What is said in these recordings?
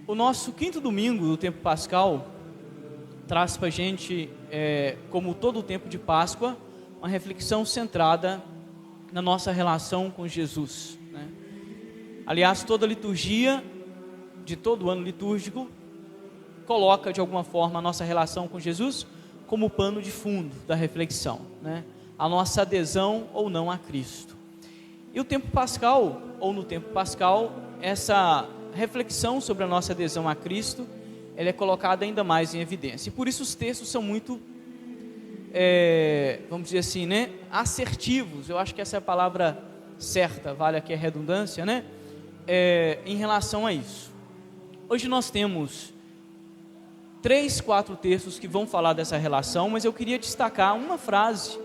O nosso quinto domingo do tempo pascal traz para a gente, como todo o tempo de Páscoa, uma reflexão centrada na nossa relação com Jesus, né? Aliás, toda a liturgia de todo o ano litúrgico coloca de alguma forma a nossa relação com Jesus como pano de fundo da reflexão, né? A nossa adesão ou não a Cristo. E o tempo pascal, ou no tempo pascal, essa reflexão sobre a nossa adesão a Cristo, ela é colocada ainda mais em evidência. E por isso os textos são muito, vamos dizer assim, né, assertivos. Eu acho que essa é a palavra certa, vale aqui a redundância, né, em relação a isso. Hoje nós temos 3, 4 textos que vão falar dessa relação, mas eu queria destacar uma frase,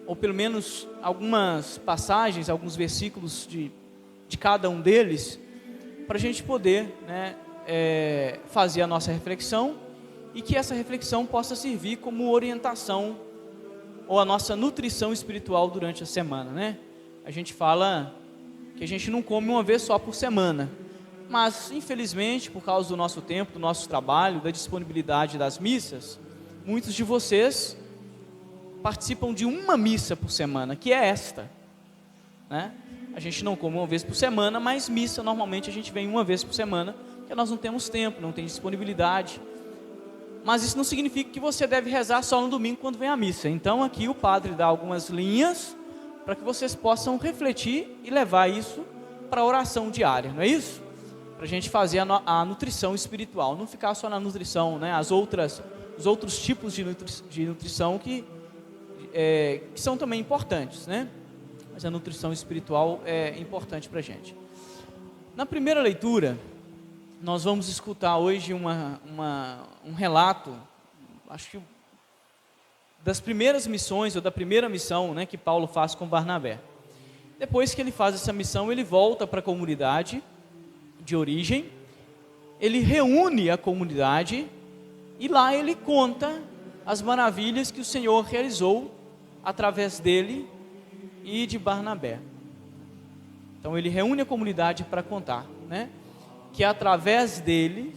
ou pelo menos algumas passagens, alguns versículos de cada um deles, para a gente poder, né, fazer a nossa reflexão e que essa reflexão possa servir como orientação ou a nossa nutrição espiritual durante a semana, né? A gente fala que a gente não come uma vez só por semana, mas infelizmente por causa do nosso tempo, do nosso trabalho, da disponibilidade das missas, muitos de vocês participam de uma missa por semana, que é esta, né? A gente não come uma vez por semana, mas missa normalmente a gente vem uma vez por semana, porque nós não temos tempo, não tem disponibilidade. Mas isso não significa que você deve rezar só no domingo quando vem a missa. Então aqui o padre dá algumas linhas para que vocês possam refletir e levar isso para a oração diária, não é isso? Para a gente fazer a nutrição espiritual, não ficar só na nutrição, né? Os outros tipos de nutrição que são também importantes, né? Mas a nutrição espiritual é importante para a gente. Na primeira leitura, nós vamos escutar hoje um relato, acho que das primeiras missões, ou da primeira missão, né, que Paulo faz com Barnabé. Depois que ele faz essa missão, ele volta para a comunidade de origem, ele reúne a comunidade, e lá ele conta as maravilhas que o Senhor realizou através dele e de Barnabé. Então ele reúne a comunidade para contar, né, que através deles,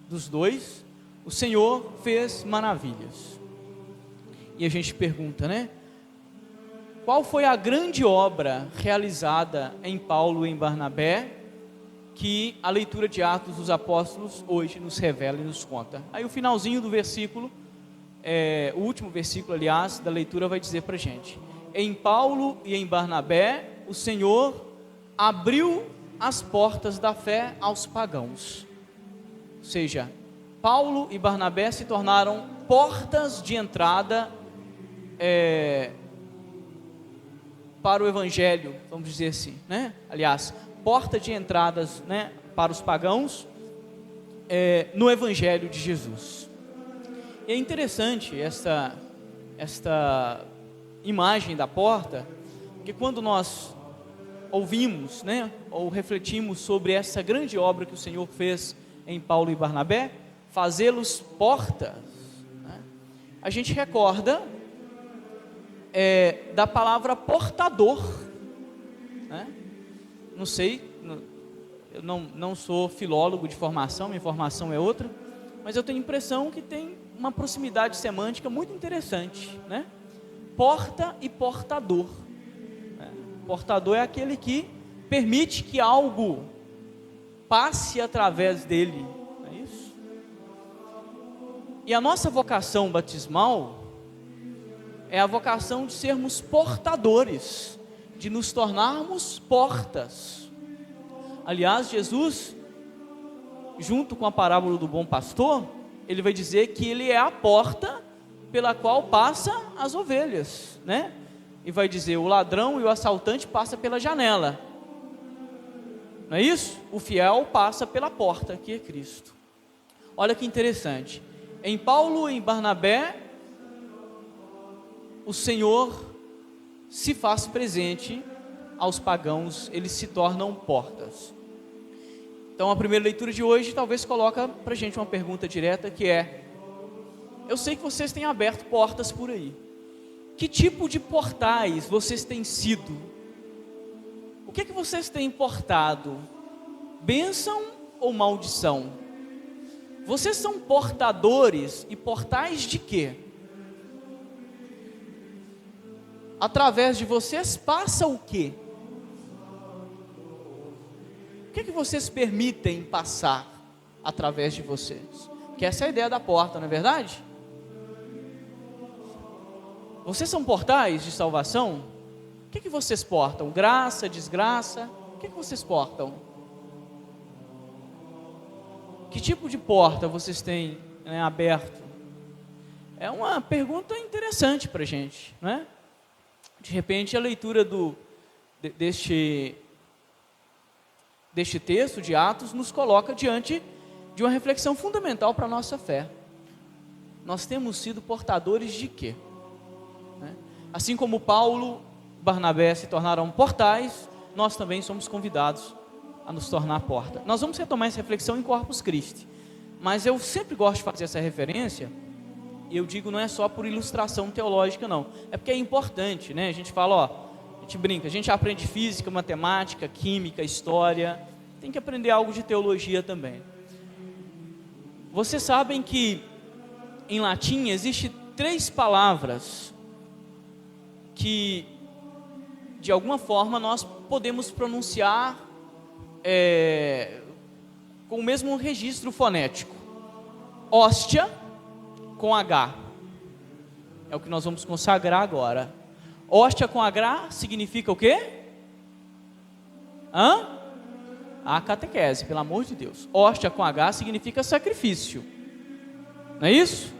dos dois, o Senhor fez maravilhas. E a gente pergunta, né, qual foi a grande obra realizada em Paulo e em Barnabé, que a leitura de Atos dos Apóstolos hoje nos revela e nos conta? Aí o finalzinho do versículo, o último versículo, aliás, da leitura vai dizer para a gente: em Paulo e em Barnabé, o Senhor abriu as portas da fé aos pagãos. Ou seja, Paulo e Barnabé se tornaram portas de entrada para o Evangelho, vamos dizer assim, né? Aliás, porta de entradas, né, para os pagãos no Evangelho de Jesus. E é interessante esta imagem da porta, porque quando nós ouvimos, né, ou refletimos sobre essa grande obra que o Senhor fez em Paulo e Barnabé, fazê-los portas, né, a gente recorda da palavra portador, né? Não sei, eu não sou filólogo de formação, minha formação é outra, mas eu tenho a impressão que tem uma proximidade semântica muito interessante, né? Porta e portador. Portador é aquele que permite que algo passe através dele, não é isso? E a nossa vocação batismal é a vocação de sermos portadores, de nos tornarmos portas. Aliás, Jesus, junto com a parábola do bom pastor, ele vai dizer que ele é a porta pela qual passa as ovelhas, né? E vai dizer: o ladrão e o assaltante passam pela janela, não é isso? O fiel passa pela porta, que é Cristo. Olha que interessante, em Paulo e em Barnabé, o Senhor se faz presente aos pagãos, eles se tornam portas. Então a primeira leitura de hoje talvez coloca para a gente uma pergunta direta, que é: eu sei que vocês têm aberto portas por aí, que tipo de portais vocês têm sido? O que é que vocês têm portado? Bênção ou maldição? Vocês são portadores e portais de quê? Através de vocês passa o quê? O que vocês permitem passar através de vocês? Que essa é a ideia da porta, não é verdade? Vocês são portais de salvação? O que vocês portam? Graça, desgraça? O que vocês portam? Que tipo de porta vocês têm, né, aberto? É uma pergunta interessante para a gente, não é? De repente a leitura deste texto de Atos nos coloca diante de uma reflexão fundamental para a nossa fé. Nós temos sido portadores de quê? Assim como Paulo e Barnabé se tornaram portais, nós também somos convidados a nos tornar porta. Nós vamos retomar essa reflexão em Corpus Christi, mas eu sempre gosto de fazer essa referência, e eu digo não é só por ilustração teológica não, é porque é importante, né? A gente fala, a gente brinca, a gente aprende física, matemática, química, história, tem que aprender algo de teologia também. Vocês sabem que em latim existe 3 palavras que de alguma forma nós podemos pronunciar com o mesmo registro fonético. Hóstia com H, é o que nós vamos consagrar agora. Hóstia com H significa o quê? A catequese, pelo amor de Deus. Hóstia com H significa sacrifício, não é isso?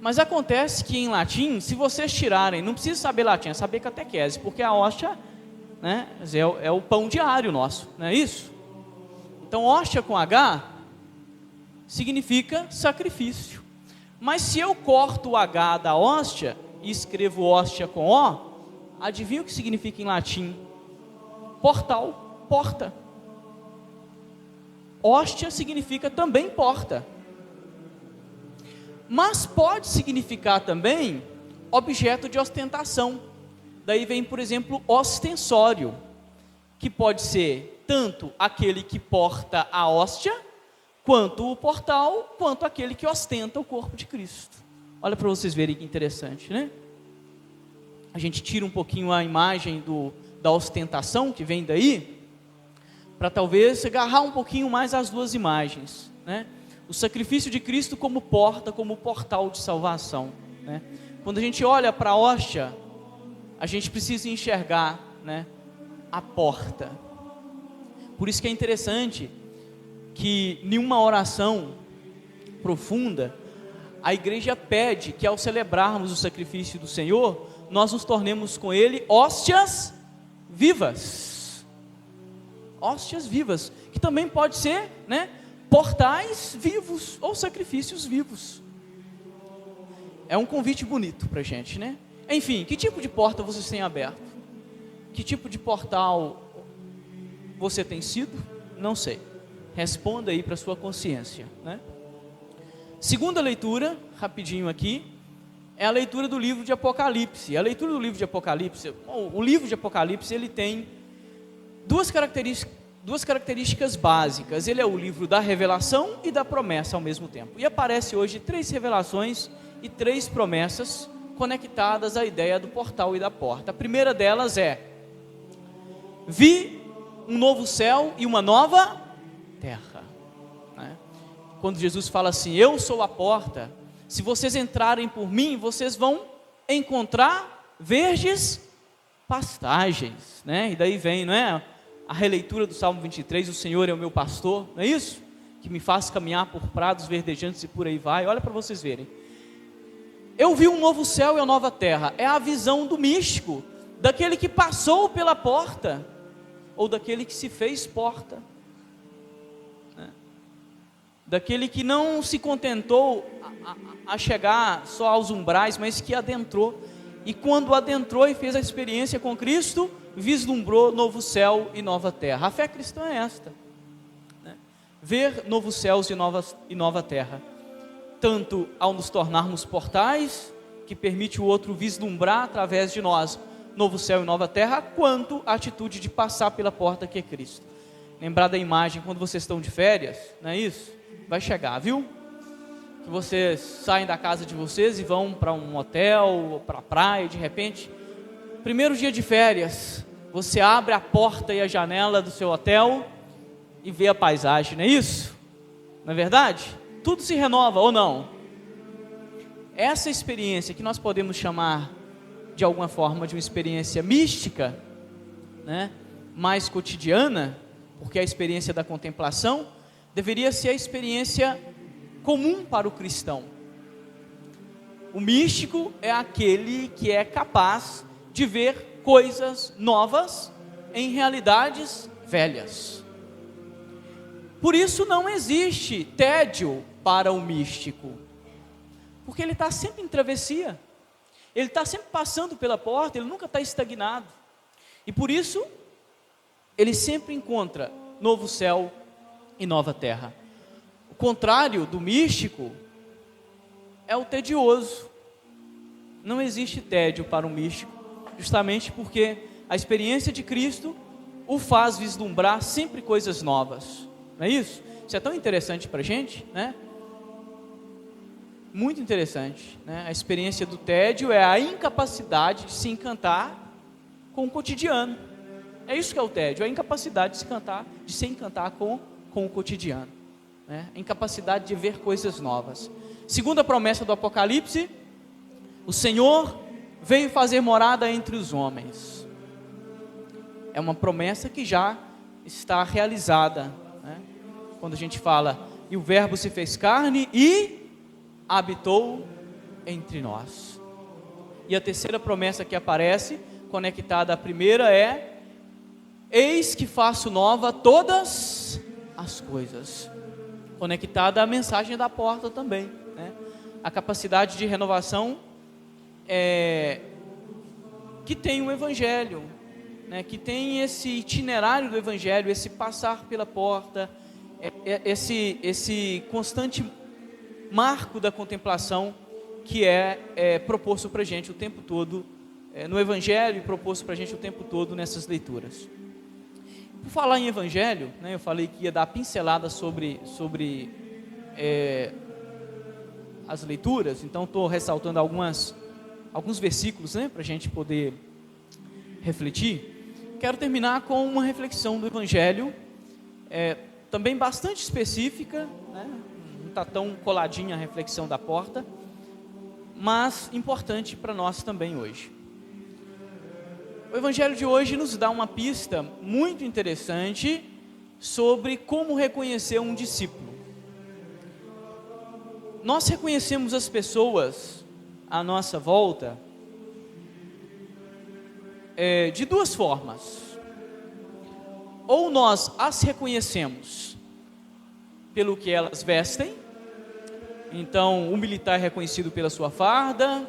Mas acontece que em latim, se vocês tirarem, não precisa saber latim, é saber catequese, porque a hóstia, né, é o pão diário nosso, não é isso? Então hóstia com H significa sacrifício. Mas se eu corto o H da hóstia e escrevo hóstia com O, adivinha o que significa em latim? Portal, porta. Hóstia significa também porta. Mas pode significar também objeto de ostentação. Daí vem, por exemplo, ostensório, que pode ser tanto aquele que porta a hóstia, quanto o portal, quanto aquele que ostenta o corpo de Cristo. Olha para vocês verem que interessante, né? A gente tira um pouquinho a imagem da ostentação que vem daí, para talvez agarrar um pouquinho mais as duas imagens, né? O sacrifício de Cristo como porta, como portal de salvação, né? Quando a gente olha para a hóstia, a gente precisa enxergar, né, a porta. Por isso que é interessante que em uma oração profunda, a igreja pede que ao celebrarmos o sacrifício do Senhor, nós nos tornemos com Ele hóstias vivas. Hóstias vivas, que também pode ser, né, portais vivos ou sacrifícios vivos. É um convite bonito para a gente, né? Enfim, que tipo de porta vocês têm aberto? Que tipo de portal você tem sido? Não sei. Responda aí para a sua consciência, né? Segunda leitura, rapidinho aqui, é a leitura do livro de Apocalipse. A leitura do livro de Apocalipse, o livro de Apocalipse, ele tem duas características básicas. Ele é o livro da revelação e da promessa ao mesmo tempo. E aparece hoje 3 revelações e 3 promessas conectadas à ideia do portal e da porta. A primeira delas é: vi um novo céu e uma nova terra, né? Quando Jesus fala assim: eu sou a porta, se vocês entrarem por mim, vocês vão encontrar verdes pastagens, né? E daí vem, não é, a releitura do Salmo 23, o Senhor é o meu pastor, não é isso? Que me faz caminhar por prados verdejantes e por aí vai. Olha para vocês verem. Eu vi um novo céu e uma nova terra. É a visão do místico, daquele que passou pela porta, ou daquele que se fez porta, né? Daquele que não se contentou a chegar só aos umbrais, mas que adentrou, e quando adentrou e fez a experiência com Cristo, vislumbrou novo céu e nova terra. A fé cristã é esta, né? Ver novos céus e nova terra, tanto ao nos tornarmos portais, que permite o outro vislumbrar através de nós novo céu e nova terra, quanto a atitude de passar pela porta que é Cristo. lembrar da imagem quando vocês estão de férias, não é isso? Vai chegar, viu? Que vocês saem da casa de vocês e vão para um hotel ou para a praia, de repente, primeiro dia de férias, você abre a porta e a janela do seu hotel e vê a paisagem, não é isso? Não é verdade? Tudo se renova ou não? Essa experiência que nós podemos chamar de alguma forma de uma experiência mística, né, mais cotidiana, porque é a experiência da contemplação deveria ser a experiência comum para o cristão. O místico é aquele que é capaz de ver coisas novas em realidades velhas. Por isso não existe tédio para o místico, porque ele está sempre em travessia, ele está sempre passando pela porta, ele nunca está estagnado, e por isso ele sempre encontra novo céu e nova terra. O contrário do místico é o tedioso. Não existe tédio para o místico, justamente porque a experiência de Cristo o faz vislumbrar sempre coisas novas, não é isso? Isso é tão interessante para a gente, né? Muito interessante, né? A experiência do tédio é a incapacidade de se encantar com o cotidiano. É isso que é o tédio, a incapacidade de se encantar com o cotidiano, né? A incapacidade de ver coisas novas. Segunda promessa do Apocalipse, o Senhor veio fazer morada entre os homens. É uma promessa que já está realizada, né? Quando a gente fala, e o Verbo se fez carne e habitou entre nós. E a terceira promessa que aparece, conectada à primeira, é: eis que faço nova todas as coisas. Conectada à mensagem da porta também, né? A capacidade de renovação que tem o Evangelho, né? Que tem esse itinerário do Evangelho, esse passar pela porta, esse constante marco da contemplação que é proposto para a gente o tempo todo no Evangelho e proposto para a gente o tempo todo nessas leituras. Por falar em Evangelho, né, eu falei que ia dar pincelada sobre as leituras, então estou ressaltando alguns versículos, né, para a gente poder refletir. Quero terminar com uma reflexão do Evangelho, também bastante específica, né, não está tão coladinha a reflexão da porta, mas importante para nós também hoje. O Evangelho de hoje nos dá uma pista muito interessante sobre como reconhecer um discípulo. Nós reconhecemos as pessoas à nossa volta de duas formas. Ou nós as reconhecemos pelo que elas vestem. Então, o militar é reconhecido pela sua farda,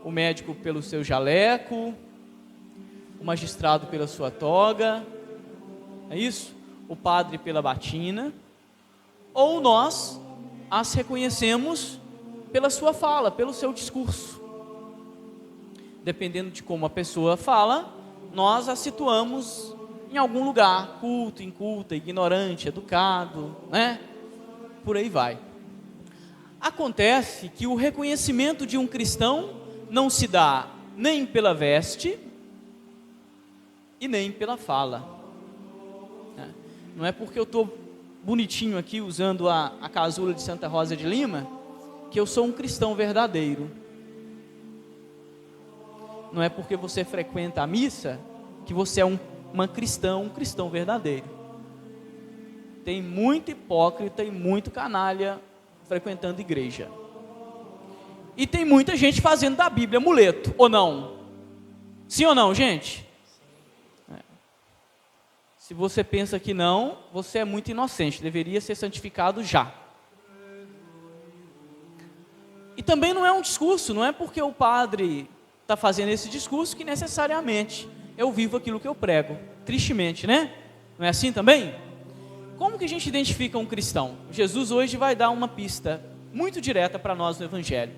o médico pelo seu jaleco, o magistrado pela sua toga, é isso? O padre pela batina. Ou nós as reconhecemos pela sua fala, pelo seu discurso. Dependendo de como a pessoa fala, nós a situamos em algum lugar, culto, inculta, ignorante, educado, né? Por aí vai. Acontece que o reconhecimento de um cristão não se dá nem pela veste e nem pela fala. Não é porque eu estou bonitinho aqui usando a casula de Santa Rosa de Lima que eu sou um cristão verdadeiro. Não é porque você frequenta a missa que você é um cristão verdadeiro. Tem muito hipócrita e muito canalha frequentando igreja. E tem muita gente fazendo da Bíblia amuleto, ou não? Sim ou não, gente? Se você pensa que não, você é muito inocente, deveria ser santificado já. E também não é um discurso, não é porque o padre está fazendo esse discurso que necessariamente eu vivo aquilo que eu prego. Tristemente, né? Não é assim também? Como que a gente identifica um cristão? Jesus hoje vai dar uma pista muito direta para nós no Evangelho.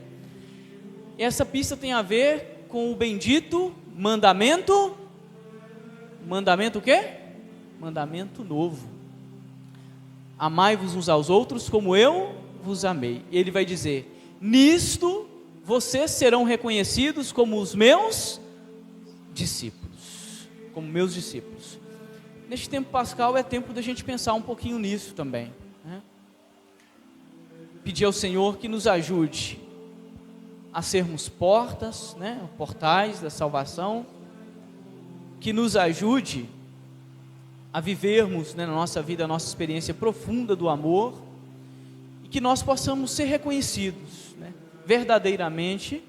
E essa pista tem a ver com o bendito mandamento. Mandamento o quê? mandamento novo: amai-vos uns aos outros como eu vos amei. E ele vai dizer: nisto vocês serão reconhecidos como os meus discípulos. Como meus discípulos. Neste tempo pascal é tempo da gente pensar um pouquinho nisso também, né? Pedir ao Senhor que nos ajude a sermos portas, né? Portais da salvação, que nos ajude a vivermos, né, na nossa vida, a nossa experiência profunda do amor, e que nós possamos ser reconhecidos, né, verdadeiramente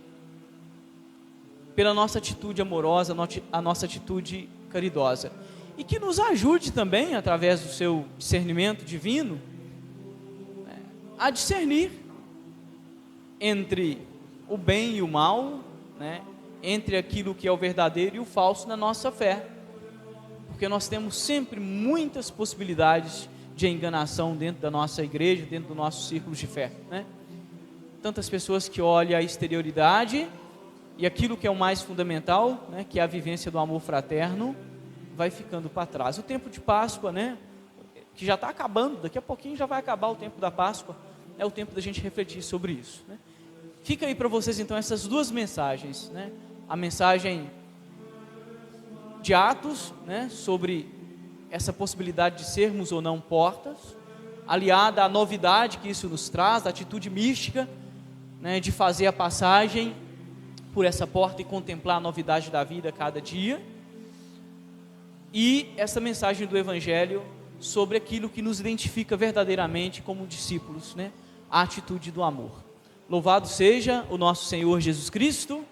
pela nossa atitude amorosa, a nossa atitude caridosa, e que nos ajude também, através do seu discernimento divino, né, a discernir entre o bem e o mal, né, entre aquilo que é o verdadeiro e o falso na nossa fé, porque nós temos sempre muitas possibilidades de enganação dentro da nossa igreja, dentro do nosso círculo de fé, né? Tantas pessoas que olham a exterioridade e aquilo que é o mais fundamental, né, que é a vivência do amor fraterno, vai ficando para trás. O tempo de Páscoa, né, que já está acabando, daqui a pouquinho já vai acabar o tempo da Páscoa, é o tempo da gente refletir sobre isso, né? Fica aí para vocês então essas duas mensagens, né? A mensagem de Atos, né, sobre essa possibilidade de sermos ou não portas, aliada à novidade que isso nos traz, a atitude mística, né, de fazer a passagem por essa porta e contemplar a novidade da vida a cada dia, e essa mensagem do Evangelho sobre aquilo que nos identifica verdadeiramente como discípulos, né, a atitude do amor. Louvado seja o nosso Senhor Jesus Cristo.